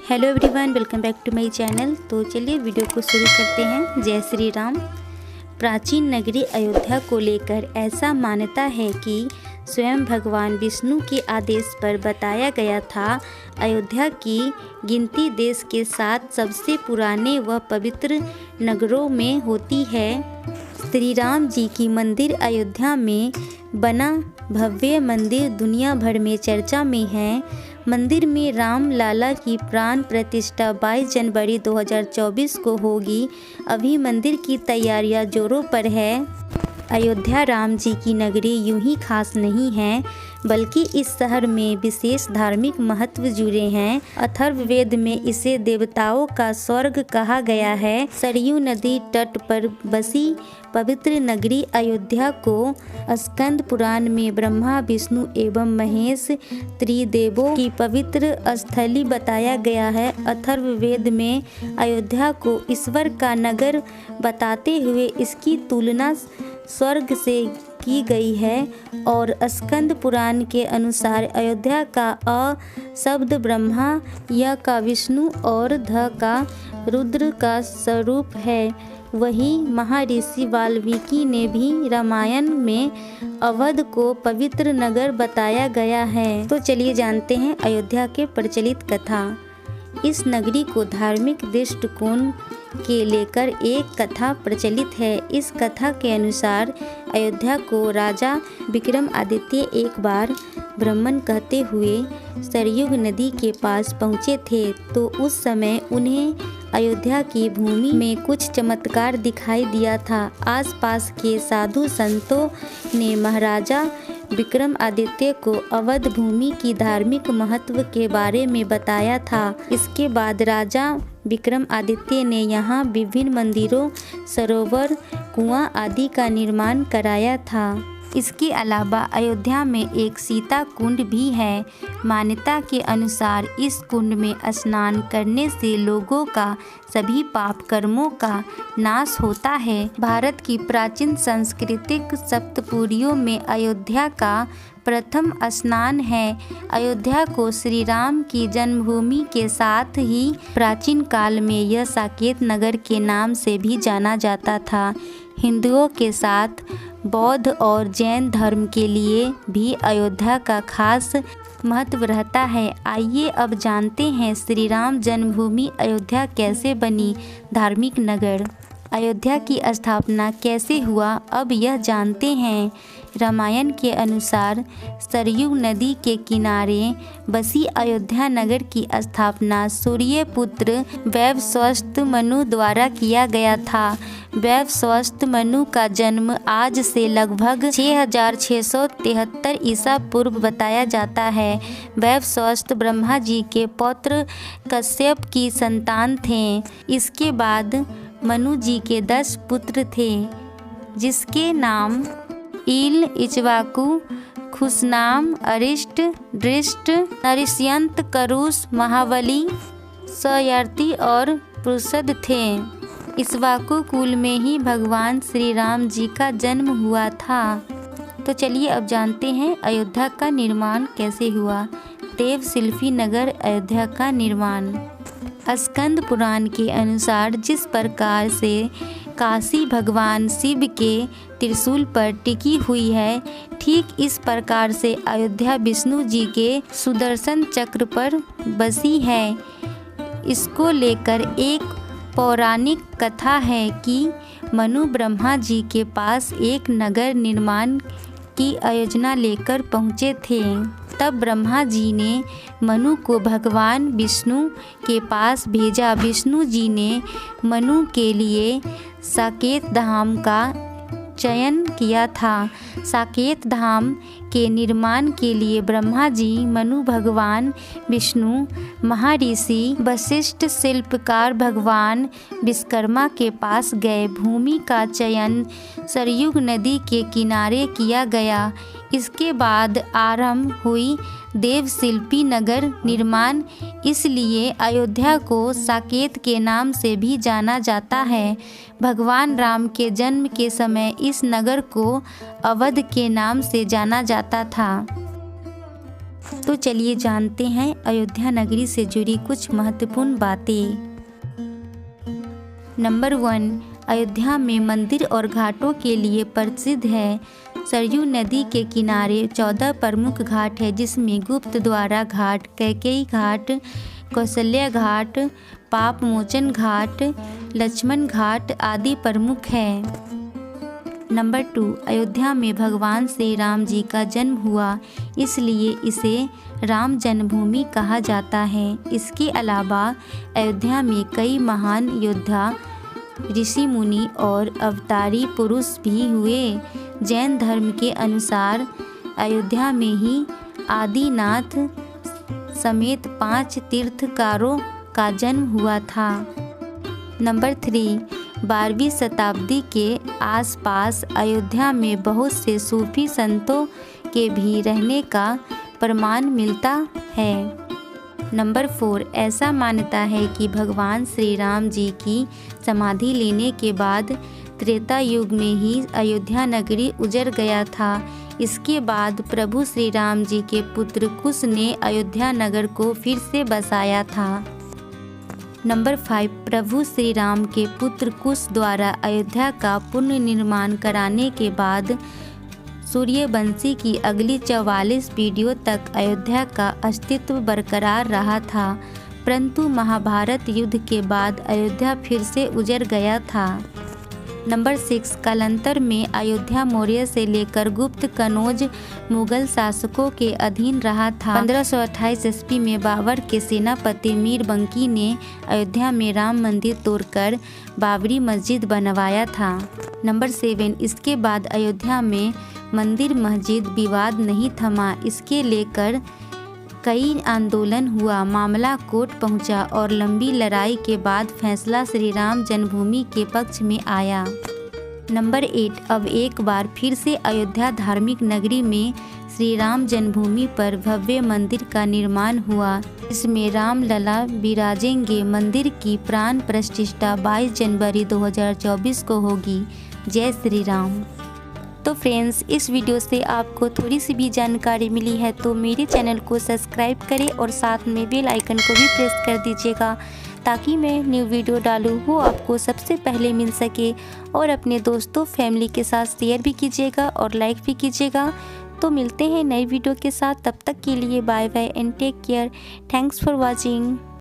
Hello everyone, welcome back to my channel. तो चलिए video को शुरू करते हैं। जय श्री राम। प्राचीन नगरी अयोध्या को लेकर ऐसा मान्यता है कि स्वयं भगवान विष्णु के आदेश पर बताया गया था। अयोध्या की गिनती देश के 7 सबसे पुराने व पवित्र नगरों में होती है। श्री राम जी की मंदिर अयोध्या में बना भव्य मंदिर दुनिया भर में चर्चा में है। मंदिर में राम लाला की प्राण प्रतिष्ठा 22 जनवरी 2024 को होगी। अभी मंदिर की तैयारियां जोरों पर है। अयोध्या राम जी की नगरी यूं ही खास नहीं है, बल्कि इस शहर में विशेष धार्मिक महत्व जुड़े हैं। अथर्ववेद में इसे देवताओं का स्वर्ग कहा गया है। सरयू नदी तट पर बसी पवित्र नगरी अयोध्या को स्कंद पुराण में ब्रह्मा, विष्णु एवं महेश त्रिदेवों की पवित्र स्थली बताया गया है। अथर्ववेद में अयोध्या को ईश्वर का नगर बताते हुए इसकी तुलना स्वर्ग से की गई है और स्कंद पुराण के अनुसार अयोध्या का अ शब्द ब्रह्मा, य का विष्णु और ध का रुद्र का स्वरूप है। वहीं महर्षि वाल्मीकि ने भी रामायण में अवध को पवित्र नगर बताया गया है। तो चलिए जानते हैं अयोध्या के प्रचलित कथा। इस नगरी को धार्मिक दृष्टिकोण के लेकर एक कथा प्रचलित है। इस कथा के अनुसार अयोध्या को राजा विक्रमादित्य एक बार भ्रमण करते हुए सरयू नदी के पास पहुँचे थे। तो उस समय उन्हें अयोध्या की भूमि में कुछ चमत्कार दिखाई दिया था। आसपास के साधु संतों ने महाराजा विक्रमादित्य को अवध भूमि की धार्मिक महत्व के बारे में बताया था। इसके बाद राजा विक्रमादित्य ने यहाँ विभिन्न मंदिरों, सरोवर, कुआं आदि का निर्माण कराया था। इसके अलावा अयोध्या में एक सीता कुंड भी है। मान्यता के अनुसार इस कुंड में स्नान करने से लोगों का सभी पाप कर्मों का नाश होता है। भारत की प्राचीन सांस्कृतिक सप्तपुरियों में अयोध्या का प्रथम स्नान है। अयोध्या को श्री राम की जन्मभूमि के साथ ही प्राचीन काल में यह साकेत नगर के नाम से भी जाना जाता था। हिंदुओं के साथ बौद्ध और जैन धर्म के लिए भी अयोध्या का खास महत्व रहता है। आइए अब जानते हैं श्री राम जन्मभूमि अयोध्या कैसे बनी। धार्मिक नगर अयोध्या की स्थापना कैसे हुआ, अब यह जानते हैं। रामायण के अनुसार सरयू नदी के किनारे बसी अयोध्या नगर की स्थापना सूर्यपुत्र वैवस्वत मनु द्वारा किया गया था। वैवस्वत मनु का जन्म आज से लगभग 6673 ईसा पूर्व बताया जाता है। वैवस्वत ब्रह्मा जी के पौत्र कश्यप की संतान थे। इसके बाद मनु जी के 10 पुत्र थे, जिसके नाम ईल, इक्ष्वाकु, खुशनाम, अरिष्ट, दृष्ट, नरिष्यंत, करुष, महाबली, सयर्ती और पुरुषद थे। इक्ष्वाकु कुल में ही भगवान श्री राम जी का जन्म हुआ था। तो चलिए अब जानते हैं अयोध्या का निर्माण कैसे हुआ। देवशिल्पी नगर अयोध्या का निर्माण। स्कंद पुराण के अनुसार जिस प्रकार से काशी भगवान शिव के त्रिशूल पर टिकी हुई है, ठीक इस प्रकार से अयोध्या विष्णु जी के सुदर्शन चक्र पर बसी है। इसको लेकर एक पौराणिक कथा है कि मनु ब्रह्मा जी के पास एक नगर निर्माण की योजना लेकर पहुँचे थे। तब ब्रह्मा जी ने मनु को भगवान विष्णु के पास भेजा। विष्णु जी ने मनु के लिए साकेत धाम का चयन किया था। साकेत धाम के निर्माण के लिए ब्रह्मा जी, मनु भगवान विष्णु, महर्षि वशिष्ठ, शिल्पकार भगवान विश्वकर्मा के पास गए। भूमि का चयन सरयू नदी के किनारे किया गया। इसके बाद आरंभ हुई देवशिल्पी नगर निर्माण। इसलिए अयोध्या को साकेत के नाम से भी जाना जाता है। भगवान राम के जन्म के समय इस नगर को अवध के नाम से जाना जाता था। तो चलिए जानते हैं अयोध्या नगरी से जुड़ी कुछ महत्वपूर्ण बातें। नंबर 1, अयोध्या में मंदिर और घाटों के लिए प्रसिद्ध है। सरयू नदी के किनारे 14 प्रमुख घाट है, जिसमें गुप्त द्वारा घाट, कैकेयी घाट, कौशल्या घाट, पाप मोचन घाट, लक्ष्मण घाट आदि प्रमुख है। नंबर 2, अयोध्या में भगवान श्री राम जी का जन्म हुआ, इसलिए इसे राम जन्मभूमि कहा जाता है। इसके अलावा अयोध्या में कई महान योद्धा, ऋषि मुनि और अवतारी पुरुष भी हुए। जैन धर्म के अनुसार अयोध्या में ही आदिनाथ समेत 5 तीर्थकारों का जन्म हुआ था। नंबर 3, 12वीं शताब्दी के आसपास अयोध्या में बहुत से सूफी संतों के भी रहने का प्रमाण मिलता है। नंबर 4, ऐसा मान्यता है कि भगवान श्री राम जी की समाधि लेने के बाद त्रेता युग में ही अयोध्या नगरी उजड़ गया था। इसके बाद प्रभु श्री राम जी के पुत्र कुश ने अयोध्या नगर को फिर से बसाया था। नंबर 5, प्रभु श्री राम के पुत्र कुश द्वारा अयोध्या का पुनर्निर्माण कराने के बाद सूर्यवंशी की अगली 44 पीढ़ियों तक अयोध्या का अस्तित्व बरकरार रहा था, परंतु महाभारत युद्ध के बाद अयोध्या फिर से उजड़ गया था। नंबर 6, कालांतर में अयोध्या मौर्य से लेकर गुप्त, कनौज मुगल शासकों के अधीन रहा था। 1528 ईस्वी में बाबर के सेनापति मीर बंकी ने अयोध्या में राम मंदिर तोड़कर बाबरी मस्जिद बनवाया था। नंबर 7, इसके बाद अयोध्या में मंदिर मस्जिद विवाद नहीं थमा। इसके लेकर कई आंदोलन हुआ, मामला कोर्ट पहुंचा और लंबी लड़ाई के बाद फैसला श्री राम जन्मभूमि के पक्ष में आया। नंबर 8, अब एक बार फिर से अयोध्या धार्मिक नगरी में श्री राम जन्मभूमि पर भव्य मंदिर का निर्माण हुआ। इसमें रामलला विराजेंगे। मंदिर की प्राण प्रतिष्ठा 22 जनवरी 2024 को होगी। जय श्री राम। तो फ्रेंड्स, इस वीडियो से आपको थोड़ी सी भी जानकारी मिली है तो मेरे चैनल को सब्सक्राइब करें और साथ में बेल आइकन को भी प्रेस कर दीजिएगा, ताकि मैं न्यू वीडियो डालूँ वो आपको सबसे पहले मिल सके। और अपने दोस्तों फैमिली के साथ शेयर भी कीजिएगा और लाइक भी कीजिएगा। तो मिलते हैं नई वीडियो के साथ, तब तक के लिए bye bye and take care. Thanks for watching.